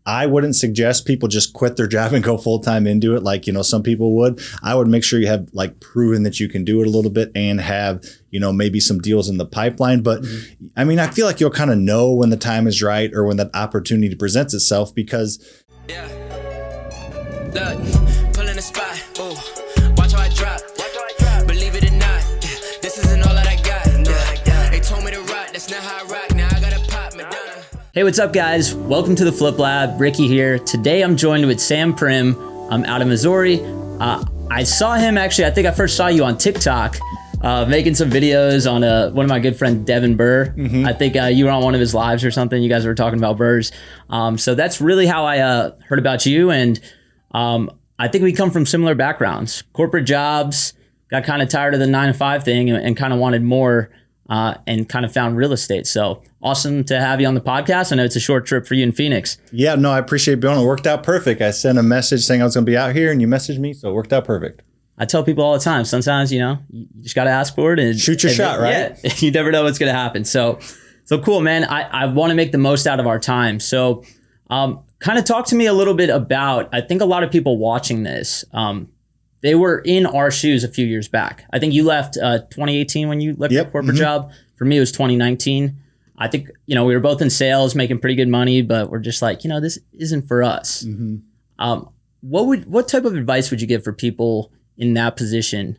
I wouldn't suggest people just quit their job and go full time into it like, some people would. I would make sure you have like proven that you can do it a little bit and have, maybe some deals in the pipeline. But I mean, I feel like you'll kind of know when the time is right or when that opportunity presents itself because. Yeah. Look, pull in the spot. Ooh, watch how I drop. Believe it or not, this isn't all that I got. They told me to rock, that's not how I rock. Now I gotta pop Madonna. Hey, what's up, guys? Welcome to the Flip Lab. Ricky here. Today I'm joined with Sam Primm. I'm out of Missouri. I saw him actually, I think I first saw you on TikTok making some videos on one of my good friend Devin Burr. I think you were on one of his lives or something. You guys were talking about Burrs. So that's really how I heard about you. And I think we come from similar backgrounds. Corporate jobs, got kind of tired of the 9-to-5 thing and kind of wanted more and kind of found real estate. So awesome to have you on the podcast. I know it's a short trip for you in Phoenix. Yeah, no, I appreciate being on. It worked out perfect. I sent a message saying I was going to be out here and you messaged me. So it worked out perfect. I tell people all the time, sometimes, you just got to ask for it and shoot your shot, right? Yeah, you never know what's going to happen. So cool, man. I want to make the most out of our time. So kind of talk to me a little bit about, I think a lot of people watching this, they were in our shoes a few years back. I think you left 2018 when you left your corporate job. For me, it was 2019. I think, we were both in sales, making pretty good money, but we're just like, this isn't for us. What type of advice would you give for people in that position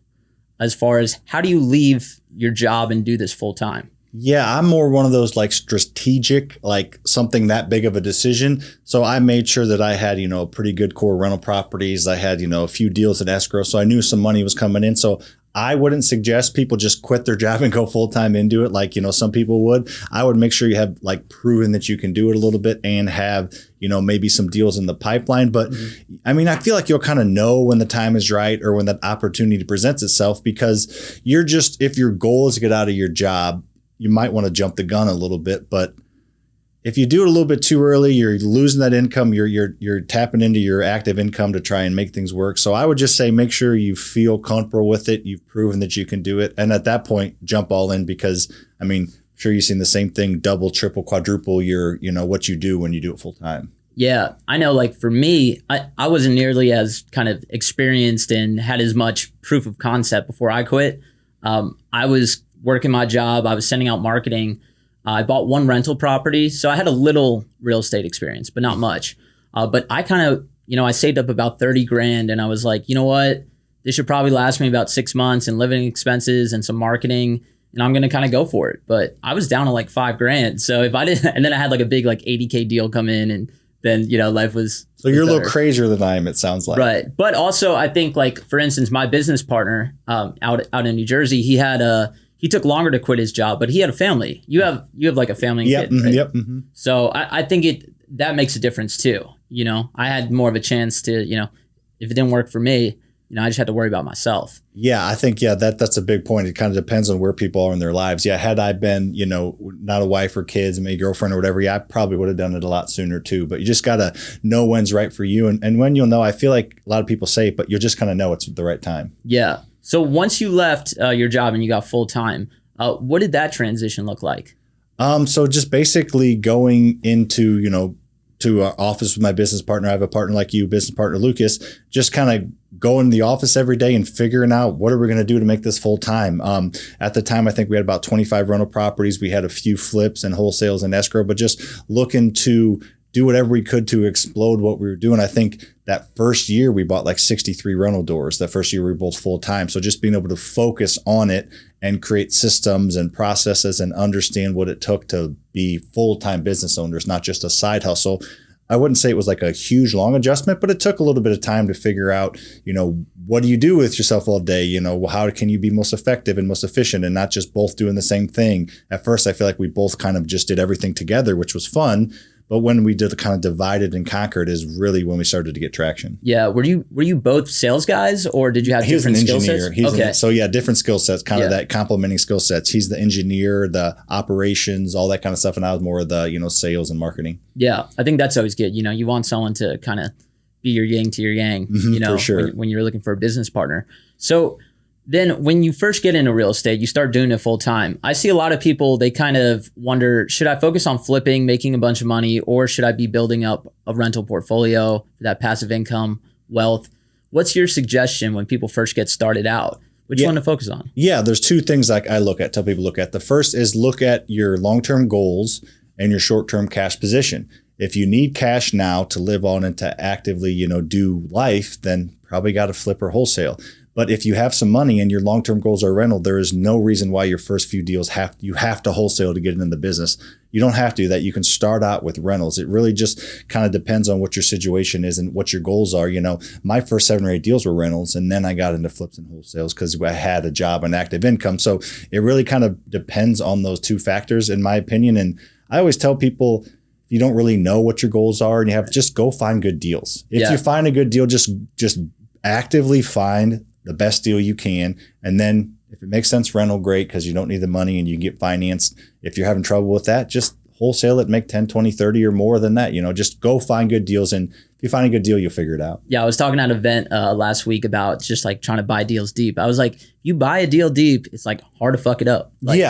as far as how do you leave your job and do this full time? Yeah, I'm more one of those like strategic, like something that big of a decision. So I made sure that I had, pretty good core rental properties. I had, a few deals in escrow. So I knew some money was coming in. So I wouldn't suggest people just quit their job and go full time into it like, some people would. I would make sure you have like proven that you can do it a little bit and have, maybe some deals in the pipeline. But I mean, I feel like you'll kind of know when the time is right or when that opportunity presents itself because if your goal is to get out of your job, you might want to jump the gun a little bit. But if you do it a little bit too early, you're losing that income. You're tapping into your active income to try and make things work. So I would just say, make sure you feel comfortable with it. You've proven that you can do it. And at that point, jump all in because, I mean, I'm sure you've seen the same thing, double, triple, quadruple what you do when you do it full time. Yeah, I know. Like for me, I wasn't nearly as kind of experienced and had as much proof of concept before I quit. I was working my job. I was sending out marketing. I bought one rental property. So I had a little real estate experience, but not much. But I kind of, I saved up about 30 grand and I was like, you know what? This should probably last me about 6 months and living expenses and some marketing. And I'm going to kind of go for it. But I was down to like 5 grand. So if I didn't, and then I had like a big like 80K deal come in and then, life was. So you're a little crazier than I am, it sounds like. Right. But also I think like, for instance, my business partner out in New Jersey, he took longer to quit his job, but he had a family. You have like a family and kid, right? Yep. So I think that makes a difference too. I had more of a chance to, if it didn't work for me, I just had to worry about myself. Yeah, I think, that's a big point. It kind of depends on where people are in their lives. Yeah, had I been, not a wife or kids and maybe girlfriend or whatever, I probably would have done it a lot sooner too. But you just got to know when's right for you. And when you'll know, I feel like a lot of people say it, but you'll just kind of know it's the right time. Yeah. So once you left your job and you got full time, what did that transition look like? So just basically going into, to our office with my business partner. I have a partner like you, business partner Lucas, just kind of going to the office every day and figuring out what are we going to do to make this full time. At the time, I think we had about 25 rental properties. We had a few flips and wholesales and escrow, but just looking to do whatever we could to explode what we were doing. I think that first year we bought like 63 rental doors. That first year we were both full time. So just being able to focus on it and create systems and processes and understand what it took to be full-time business owners, not just a side hustle. I wouldn't say it was like a huge long adjustment, but it took a little bit of time to figure out, what do you do with yourself all day? How can you be most effective and most efficient and not just both doing the same thing? At first, I feel like we both kind of just did everything together, which was fun. But when we did the kind of divided and conquered is really when we started to get traction. Yeah. Were you both sales guys or did you have different skill sets? Different skill sets, kind of that complementing skill sets. He's the engineer, the operations, all that kind of stuff. And I was more of the, sales and marketing. Yeah. I think that's always good. You want someone to kind of be your yin to your yang, for sure. when you're looking for a business partner. So Then when you first get into real estate, you start doing it full time. I see a lot of people, they kind of wonder, should I focus on flipping, making a bunch of money, or should I be building up a rental portfolio for that passive income, wealth? What's your suggestion when people first get started out? Which one to focus on? Yeah, there's two things like I tell people look at. The first is look at your long-term goals and your short-term cash position. If you need cash now to live on and to actively, do life, then probably got to flip or wholesale. But if you have some money and your long-term goals are rental, there is no reason why your first few deals you have to wholesale to get into the business. You don't have to do that. You can start out with rentals. It really just kind of depends on what your situation is and what your goals are. My first 7 or 8 deals were rentals, and then I got into flips and wholesales because I had a job and active income. So it really kind of depends on those two factors, in my opinion. And I always tell people, if you don't really know what your goals are and just go find good deals. If you find a good deal, just actively find the best deal you can. And then if it makes sense, rental, great, because you don't need the money and you can get financed. If you're having trouble with that, just wholesale it, make 10, 20, 30 or more than that. Just go find good deals. And if you find a good deal, you'll figure it out. Yeah, I was talking at an event last week about just like trying to buy deals deep. I was like, you buy a deal deep, it's like hard to fuck it up. Like,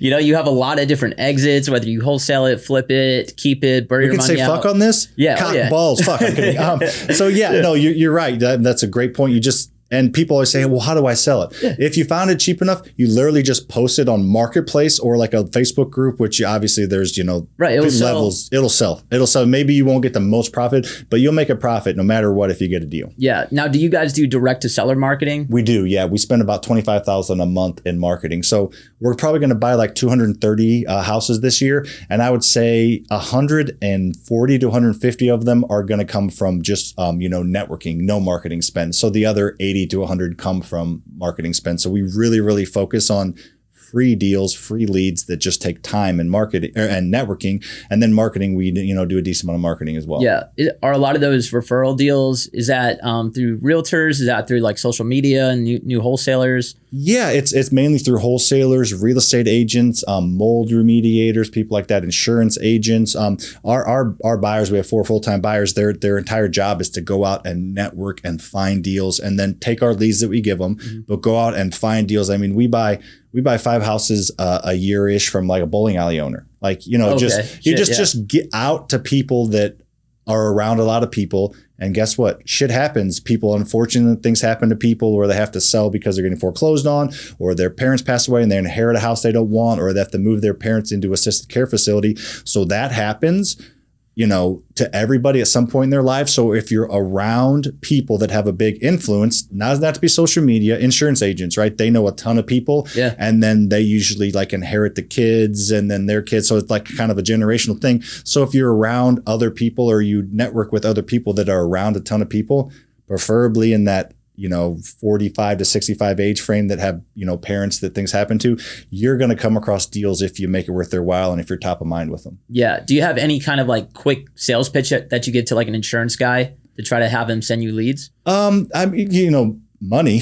you have a lot of different exits, whether you wholesale it, flip it, keep it, burn your money out. We can say fuck on this? Yeah. Cock balls, fuck. I'm kidding. No, you're right. That's a great point. And people always say, well, how do I sell it? Yeah. If you found it cheap enough, you literally just post it on Marketplace or like a Facebook group, which obviously there's, right, levels. It'll sell. Maybe you won't get the most profit, but you'll make a profit no matter what if you get a deal. Yeah. Now, do you guys do direct to seller marketing? We do. Yeah. We spend about $25,000 a month in marketing. So we're probably going to buy like 230 houses this year. And I would say 140 to 150 of them are going to come from just, networking, no marketing spend. So the other 80 to 100 come from marketing spend. So we really, really focus on free deals, free leads that just take time and marketing and networking. And then marketing, we do a decent amount of marketing as well. Yeah. Are a lot of those referral deals, is that through realtors? Is that through like social media and new wholesalers? Yeah, it's mainly through wholesalers, real estate agents, mold remediators, people like that, insurance agents. Our buyers, we have 4 full-time buyers. Their entire job is to go out and network and find deals and then take our leads that we give them, but go out and find deals. I mean, we buy 5 houses a year-ish from like a bowling alley owner. Like, just get out to people that are around a lot of people. And guess what? Shit happens. Unfortunate things happen to people, or they have to sell because they're getting foreclosed on, or their parents pass away and they inherit a house they don't want, or they have to move their parents into assisted care facility. So that happens, to everybody at some point in their life. So if you're around people that have a big influence, now doesn't have to be social media, insurance agents, right? They know a ton of people, and then they usually like inherit the kids and then their kids. So it's like kind of a generational thing. So if you're around other people or you network with other people that are around a ton of people, preferably in that 45 to 65 age frame that have, parents that things happen to, you're going to come across deals if you make it worth their while and if you're top of mind with them. Yeah. Do you have any kind of like quick sales pitch that you get to like an insurance guy to try to have him send you leads? Money,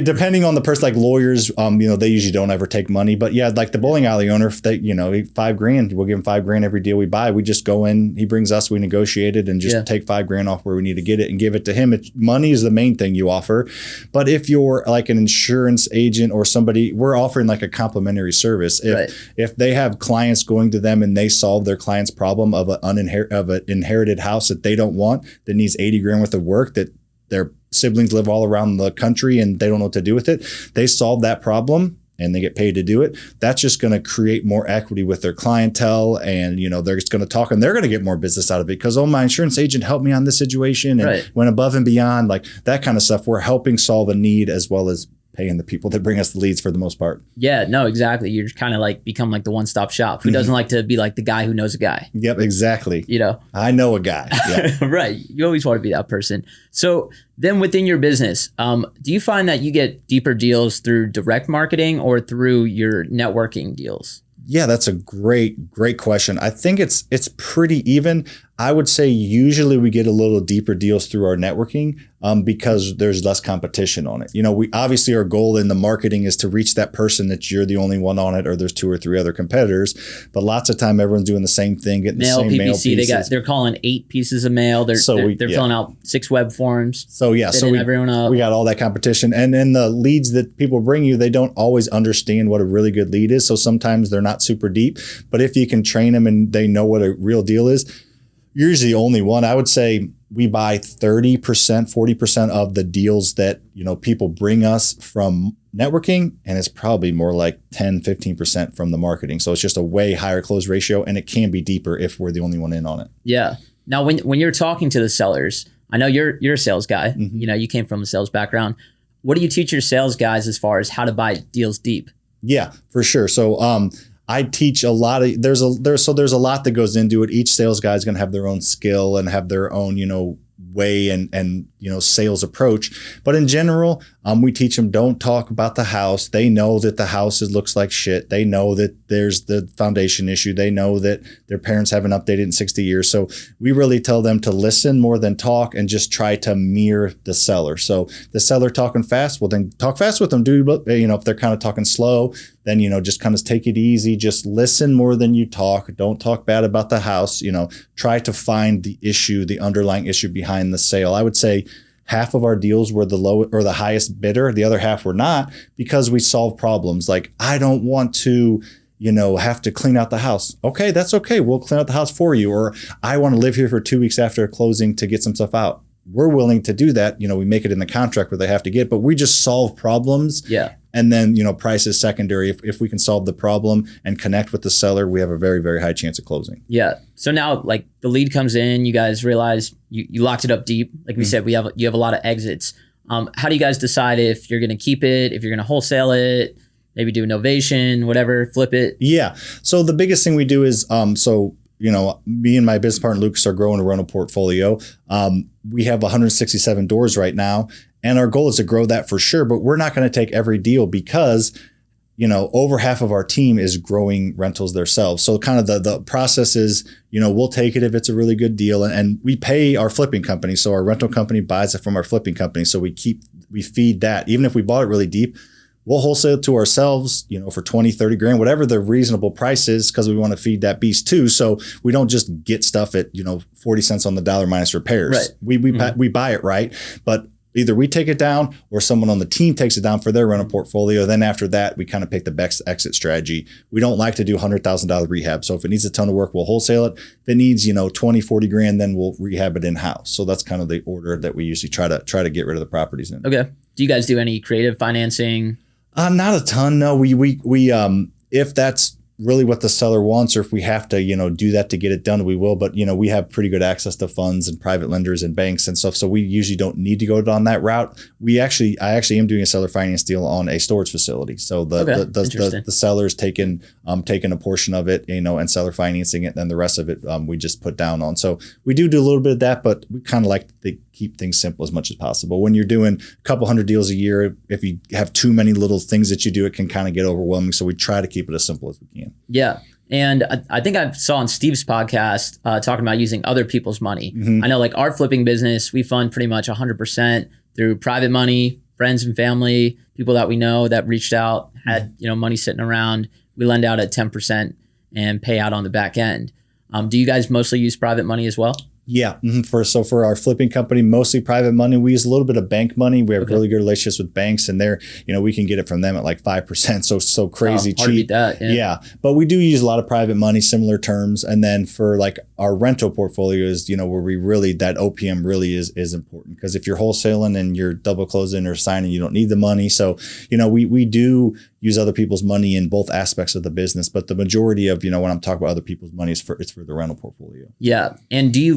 depending on the person, like lawyers, they usually don't ever take money, but like the bowling alley owner, if they, $5,000, we'll give him $5,000 every deal we buy. We just go in, he brings us, we negotiate it and just take $5,000 off where we need to get it and give it to him. Money is the main thing you offer. But if you're like an insurance agent or somebody, we're offering like a complimentary service. If they have clients going to them and they solve their client's problem of an inherited house that they don't want, that needs $80,000 worth of work, that their siblings live all around the country and they don't know what to do with it. They solve that problem and they get paid to do it. That's just going to create more equity with their clientele. And, they're just going to talk and they're going to get more business out of it because, my insurance agent helped me on this situation and went above and beyond, like that kind of stuff. We're helping solve a need as well as paying the people that bring us the leads for the most part. Yeah, no, exactly. You're kind of like become like the one-stop shop. Who doesn't like to be like the guy who knows a guy? Yep, exactly. I know a guy. Yeah. Right. You always want to be that person. So then within your business, do you find that you get deeper deals through direct marketing or through your networking deals? Yeah, that's a great question. I think it's pretty even. I would say usually we get a little deeper deals through our networking because there's less competition on it. We obviously our goal in the marketing is to reach that person that you're the only one on it, or there's 2 or 3 other competitors. But lots of time everyone's doing the same thing, getting mail, the same PPC, mail pieces. they're calling 8 pieces of mail. They're filling out 6 web forms. So we got all that competition, and then the leads that people bring you, they don't always understand what a really good lead is. So sometimes they're not super deep. But if you can train them and they know what a real deal is, you're usually the only one. I would say we buy 30%, 40% of the deals that, people bring us from networking, and it's probably more like 10, 15% from the marketing. So it's just a way higher close ratio, and it can be deeper if we're the only one in on it. Yeah. Now, when you're talking to the sellers, I know you're a sales guy. Mm-hmm. You came from a sales background. What do you teach your sales guys as far as how to buy deals deep? Yeah, for sure. So, I teach a lot of there's a lot that goes into it. Each sales guy is going to have their own skill and have their own way and sales approach. But in general, we teach them, don't talk about the house. They know that the house looks like shit. They know that there's the foundation issue. They know that their parents haven't updated in 60 years. So we really tell them to listen more than talk and just try to mirror the seller. So the seller talking fast, well, then talk fast with them. If they're kind of talking slow, then, just kind of take it easy. Just listen more than you talk. Don't talk bad about the house. Try to find the issue, the underlying issue behind the sale. I would say half of our deals were the low or the highest bidder. The other half were not, because we solve problems. Like, I don't want to, have to clean out the house. Okay, that's okay. We'll clean out the house for you. Or I want to live here for 2 weeks after closing to get some stuff out. We're willing to do that. We make it in the contract where they have to get, but we just solve problems. Yeah. And then, price is secondary. If we can solve the problem and connect with the seller, we have a very, very high chance of closing. Yeah. So now, like, the lead comes in, you guys realize you locked it up deep. Like we said, you have a lot of exits. How do you guys decide if you're going to keep it, if you're going to wholesale it, maybe do a novation, whatever, flip it? Yeah. So the biggest thing we do is, me and my business partner, Lucas, are growing a rental portfolio. We have 167 doors right now, and our goal is to grow that for sure, but we're not going to take every deal because, over half of our team is growing rentals themselves. So kind of the process is, we'll take it if it's a really good deal, and we pay our flipping company. So our rental company buys it from our flipping company. So we feed that. Even if we bought it really deep, we'll wholesale it to ourselves, for 20, 30 grand, whatever the reasonable price is, because we want to feed that beast too. So we don't just get stuff at, 40 cents on the dollar minus repairs. Right. We buy it right. But either we take it down or someone on the team takes it down for their rental portfolio. Then after that, we kind of pick the best exit strategy. We don't like to do $100,000 rehab. So if it needs a ton of work, we'll wholesale it. If it needs, 20, 40 grand, then we'll rehab it in-house. So that's kind of the order that we usually try to get rid of the properties in. Okay. Do you guys do any creative financing? Not a ton. No, we if that's really what the seller wants, or if we have to, do that to get it done, we will. But, we have pretty good access to funds and private lenders and banks and stuff. So we usually don't need to go down that route. I actually am doing a seller finance deal on a storage facility. So the seller's taking a portion of it, and seller financing it. And the rest of it, we just put down on. So we do a little bit of that, but we kind of like to keep things simple as much as possible. When you're doing a couple hundred deals a year, if you have too many little things that you do, it can kind of get overwhelming. So we try to keep it as simple as we can. Yeah. And I think I saw on Steve's podcast talking about using other people's money. Mm-hmm. I know, like, our flipping business, we fund pretty much 100% through private money, friends and family, people that we know that reached out, had money sitting around. We lend out at 10% and pay out on the back end. Do you guys mostly use private money as well? Yeah. Mm-hmm. For our flipping company, mostly private money. We use a little bit of bank money. We have really good relationships with banks, and they're, we can get it from them at like 5%. So crazy cheap. Hard to beat that, yeah. But we do use a lot of private money, similar terms. And then for like our rental portfolios, where we really, that OPM really is important, because if you're wholesaling and you're double closing or signing, you don't need the money. So, we do use other people's money in both aspects of the business, but the majority of, when I'm talking about other people's money, it's for the rental portfolio. Yeah. And do you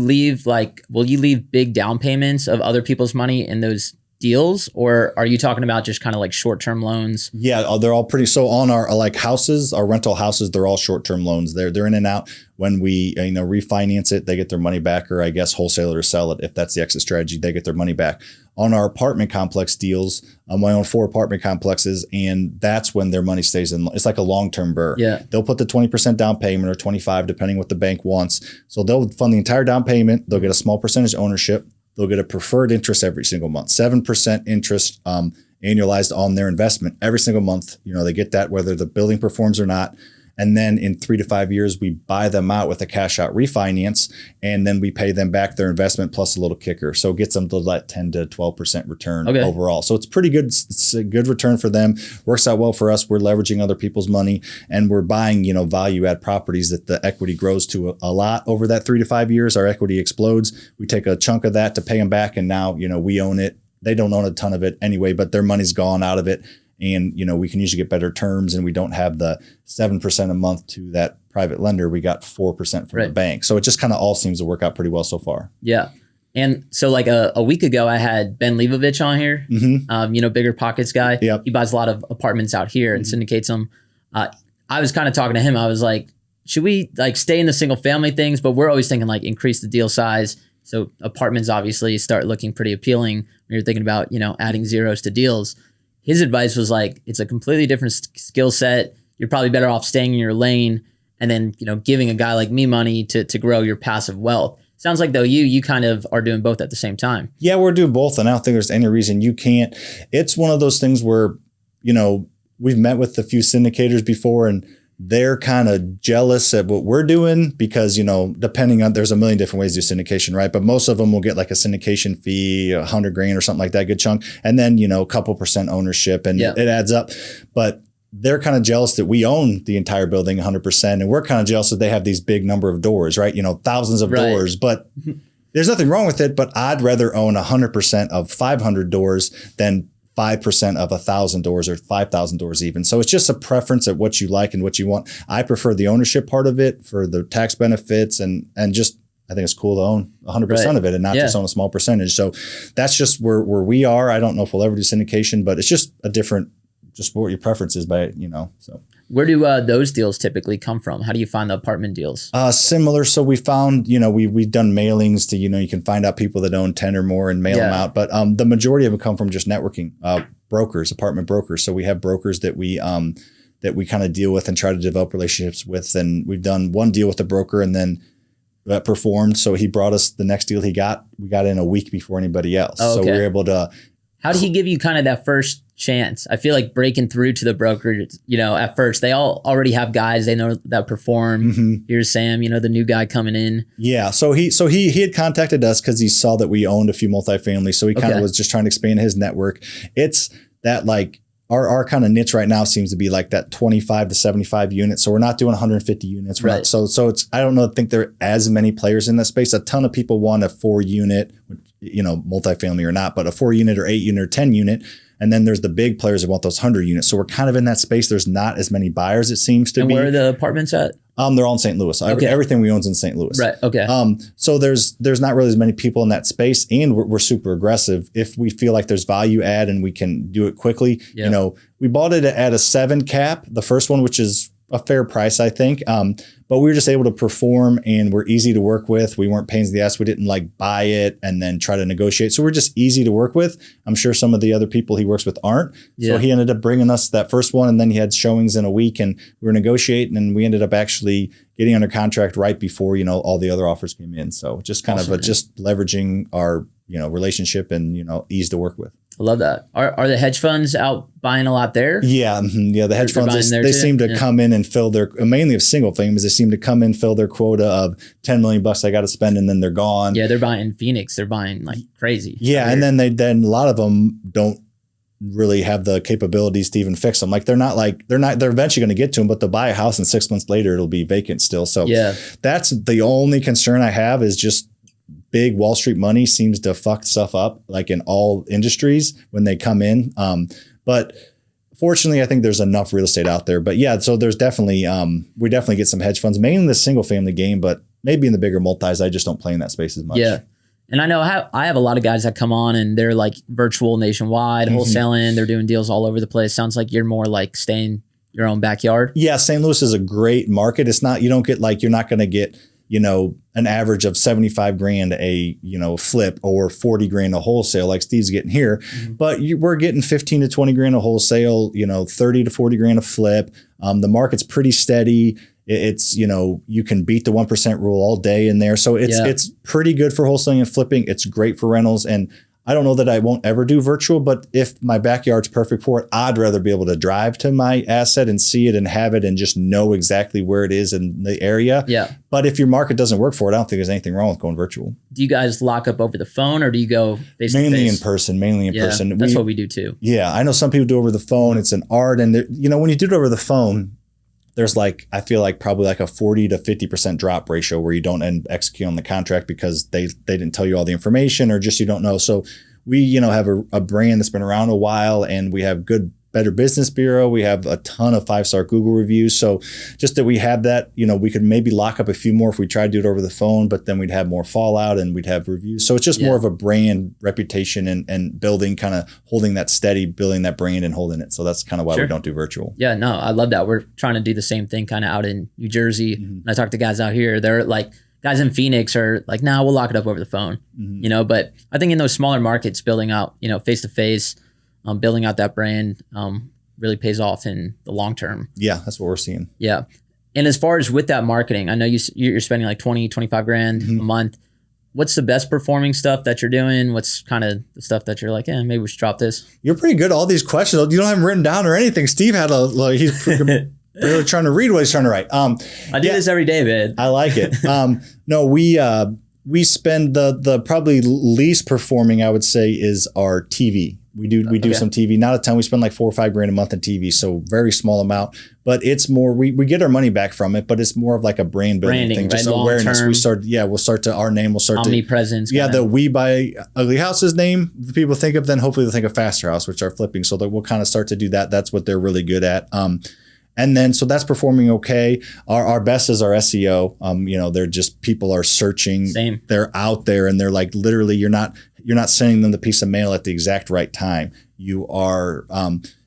will you leave big down payments of other people's money in those deals, or are you talking about just kind of like short-term loans? Yeah, they're all pretty. So on our like houses, our rental houses, they're all short-term loans. They're in and out. When we refinance it, they get their money back, or I guess wholesale or sell it. If that's the exit strategy, they get their money back. On our apartment complex deals, I own 4 apartment complexes, and that's when their money stays in. It's like a long-term burr. Yeah. They'll put the 20% down payment or 25, depending what the bank wants. So they'll fund the entire down payment. They'll get a small percentage ownership. They'll get a preferred interest every single month, 7% interest annualized on their investment every single month. They get that whether the building performs or not. And then in 3 to 5 years, we buy them out with a cash out refinance, and then we pay them back their investment plus a little kicker. So it gets them to that 10 to 12% return overall. So it's pretty good. It's a good return for them. Works out well for us. We're leveraging other people's money, and we're buying, value add properties that the equity grows to a lot over that 3 to 5 years. Our equity explodes. We take a chunk of that to pay them back, and now, we own it. They don't own a ton of it anyway, but their money's gone out of it. And, we can usually get better terms, and we don't have the 7% a month to that private lender. We got 4% from the bank. So it just kind of all seems to work out pretty well so far. Yeah. And so like a week ago, I had Ben Leibovich on here, Bigger Pockets guy. Yep. He buys a lot of apartments out here and syndicates them. I was kind of talking to him. I was like, should we like stay in the single family things? But we're always thinking like increase the deal size. So apartments obviously start looking pretty appealing when you're thinking about, adding zeros to deals. His advice was like, it's a completely different skill set. You're probably better off staying in your lane and then, giving a guy like me money to grow your passive wealth. Sounds like though you kind of are doing both at the same time. Yeah, we're doing both. And I don't think there's any reason you can't. It's one of those things where, we've met with a few syndicators before, and they're kind of jealous at what we're doing because, depending on, there's a million different ways to do syndication, right? But most of them will get like a syndication fee, $100,000 or something like that, good chunk. And then, a couple percent ownership, and it adds up. But they're kind of jealous that we own the entire building 100%. And we're kind of jealous that they have these big number of doors, right? Thousands of doors, but there's nothing wrong with it. But I'd rather own 100% of 500 doors than 5% of 1,000 doors or 5,000 doors even. So it's just a preference at what you like and what you want. I prefer the ownership part of it for the tax benefits and just, I think it's cool to own 100% of it and not just own a small percentage. So that's just where we are. I don't know if we'll ever do syndication, but it's just a different, just what your preference is by, so. Where do those deals typically come from? How do you find the apartment deals? Similar. So we found, we've done mailings to, you can find out people that own 10 or more and mail them out. But the majority of them come from just networking, brokers, apartment brokers. So we have brokers that we kind of deal with and try to develop relationships with. And we've done one deal with a broker, and then that performed. So he brought us the next deal we got in a week before anybody else. Oh, okay. So we were able to. How did he give you kind of that first chance? I feel like breaking through to the broker, at first they all already have guys they know that perform. Here's Sam, the new guy coming in. Yeah. So he had contacted us because he saw that we owned a few multifamilies. So he kind of was just trying to expand his network. It's that like our kind of niche right now seems to be like that 25 to 75 units. So we're not doing 150 units. We're not, so it's, I don't think there are as many players in that space. A ton of people want a 4-unit, multifamily or not, but a 4-unit or 8-unit or 10-unit. And then there's the big players that want those 100 units. So we're kind of in that space. There's not as many buyers, it seems to be. And where are the apartments at? They're all in St. Louis. Okay. Everything we own is in St. Louis. Right. Okay. So there's not really as many people in that space, and we're super aggressive. If we feel like there's value add and we can do it quickly, we bought it at a 7 cap, the first one, which is a fair price, I think. But we were just able to perform, and we're easy to work with. We weren't pains in the ass. We didn't like buy it and then try to negotiate. So we're just easy to work with. I'm sure some of the other people he works with aren't. So he ended up bringing us that first one, and then he had showings in a week, and we were negotiating, and we ended up actually getting under contract right before, all the other offers came in. So just kind of just leveraging our, relationship and, ease to work with. I love that. Are the hedge funds out buying a lot there? Yeah. Yeah. The hedge funds, they seem to come in and fill their, mainly of single families, they seem to come in, fill their quota of $10 million I got to spend, and then they're gone. Yeah. They're buying Phoenix. They're buying like crazy. Yeah. And then a lot of them don't really have the capabilities to even fix them. Like they're eventually going to get to them, but they'll buy a house and 6 months later, it'll be vacant still. So that's the only concern I have is just big Wall Street money seems to fuck stuff up like in all industries when they come in. But fortunately, I think there's enough real estate out there. But yeah, so there's definitely, we definitely get some hedge funds, mainly in the single family game, but maybe in the bigger multis, I just don't play in that space as much. Yeah. And I know I have a lot of guys that come on and they're like virtual nationwide, wholesaling. They're doing deals all over the place. Sounds like you're more like staying your own backyard. Yeah, St. Louis is a great market. It's not, you don't get like, you're not going to get, an average of 75 grand a, flip or 40 grand a wholesale like Steve's getting here. But we're getting 15 to 20 grand a wholesale, 30 to 40 grand a flip. The market's pretty steady. It's, you can beat the 1% rule all day in there. So it's pretty good for wholesaling and flipping. It's great for rentals. And I don't know that I won't ever do virtual, but if my backyard's perfect for it, I'd rather be able to drive to my asset and see it and have it and just know exactly where it is in the area. Yeah. But if your market doesn't work for it, I don't think there's anything wrong with going virtual. Do you guys lock up over the phone or do you go face to face? Mainly in person. That's what we do too. Yeah. I know some people do over the phone. It's an art. And when you do it over the phone, there's I feel like probably like a 40 to 50% drop ratio where you don't execute on the contract because they didn't tell you all the information or just you don't know. So we, have a brand that's been around a while and we have good Better Business Bureau. We have a ton of 5-star Google reviews. So just that we have that, we could maybe lock up a few more if we tried to do it over the phone, but then we'd have more fallout and we'd have reviews. So it's just more of a brand reputation and building, kind of holding that steady, building that brand and holding it. So that's kind of why we don't do virtual. Yeah, no, I love that. We're trying to do the same thing kind of out in New Jersey. And I talk to guys out here, they're like, guys in Phoenix are like, nah, we'll lock it up over the phone, but I think in those smaller markets, building out, face to face, building out that brand really pays off in the long term. Yeah, that's what we're seeing. Yeah. And as far as with that marketing, I know you're spending like 20, 25 grand a month. What's the best performing stuff that you're doing? What's kind of the stuff that you're like, maybe we should drop this? You're pretty good at all these questions. You don't have them written down or anything. Steve had he's really trying to read what he's trying to write. I do this every day, man. I like it. No, we spend the probably least performing, I would say, is our TV. We do some TV, not a ton. We spend like $4 or $5 grand a month in TV. So very small amount, but it's more, we get our money back from it, but it's more of like a brand building thing, just awareness. We'll start to our name. We'll start omnipresence. The We Buy Ugly Houses name the people think of, then hopefully they'll think of Faster House, which are flipping. So that we'll kind of start to do that. That's what they're really good at. And then, so that's performing okay. Our best is our SEO. They're just, people are searching. Same. They're out there and they're like, literally, you're not sending them the piece of mail at the exact right time. You are,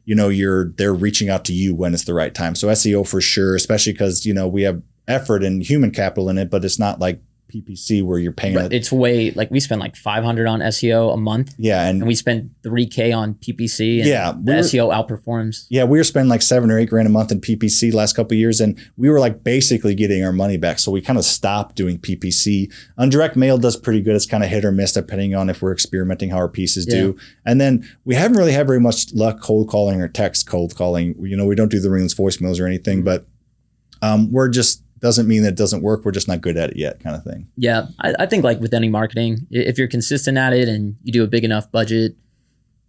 they're reaching out to you when it's the right time. So SEO for sure, especially because, we have effort and human capital in it, but it's not like PPC where you're paying. Right. It's way, like we spend like $500 on SEO a month. Yeah. And we spend $3K on PPC. And the SEO outperforms. Yeah. We were spending like $7 or $8 grand a month in PPC last couple of years. And we were like basically getting our money back. So we kind of stopped doing PPC. On direct mail does pretty good. It's kind of hit or miss depending on if we're experimenting how our pieces do. And then we haven't really had very much luck cold calling or text cold calling. We don't do the ringless voicemails or anything, but we're just, doesn't mean that it doesn't work. We're just not good at it yet, kind of thing. Yeah. I think like with any marketing, if you're consistent at it and you do a big enough budget,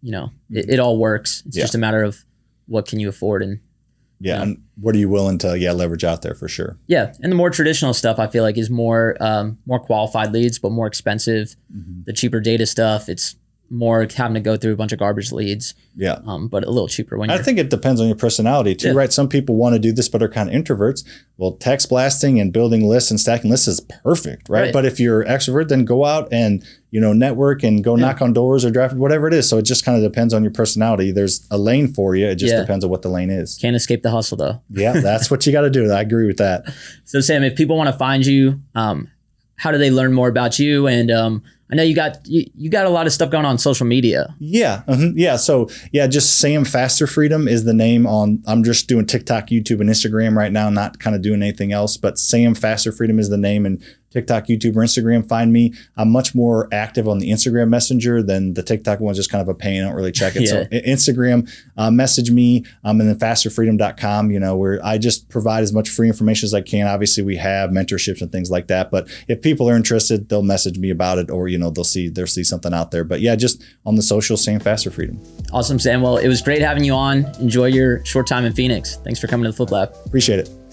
it all works. It's just a matter of what can you afford and and what are you willing to leverage out there for sure. Yeah. And the more traditional stuff I feel like is more qualified leads, but more expensive. The cheaper data stuff, it's more having to go through a bunch of garbage leads. Yeah. But a little cheaper when I think it depends on your personality too, right? Some people want to do this, but are kind of introverts. Well, text blasting and building lists and stacking lists is perfect, right? But if you're extrovert, then go out and, network and go knock on doors or draft, whatever it is. So it just kind of depends on your personality. There's a lane for you. It just depends on what the lane is. Can't escape the hustle though. Yeah. That's what you got to do. I agree with that. So Sam, if people want to find you, how do they learn more about you? And, I know you got a lot of stuff going on social media. Yeah. Yeah. So just Sam Faster Freedom is the name I'm just doing TikTok, YouTube, and Instagram right now, not kind of doing anything else, but Sam Faster Freedom is the name, and TikTok, YouTube, or Instagram, find me. I'm much more active on the Instagram Messenger than the TikTok one's just kind of a pain. I don't really check it. So Instagram, message me, and then fasterfreedom.com, where I just provide as much free information as I can. Obviously, we have mentorships and things like that. But if people are interested, they'll message me about it, or, they'll see something out there. But just on the social, Sam Faster Freedom. Awesome, Sam. Well, it was great having you on. Enjoy your short time in Phoenix. Thanks for coming to the Flip Lab. Appreciate it.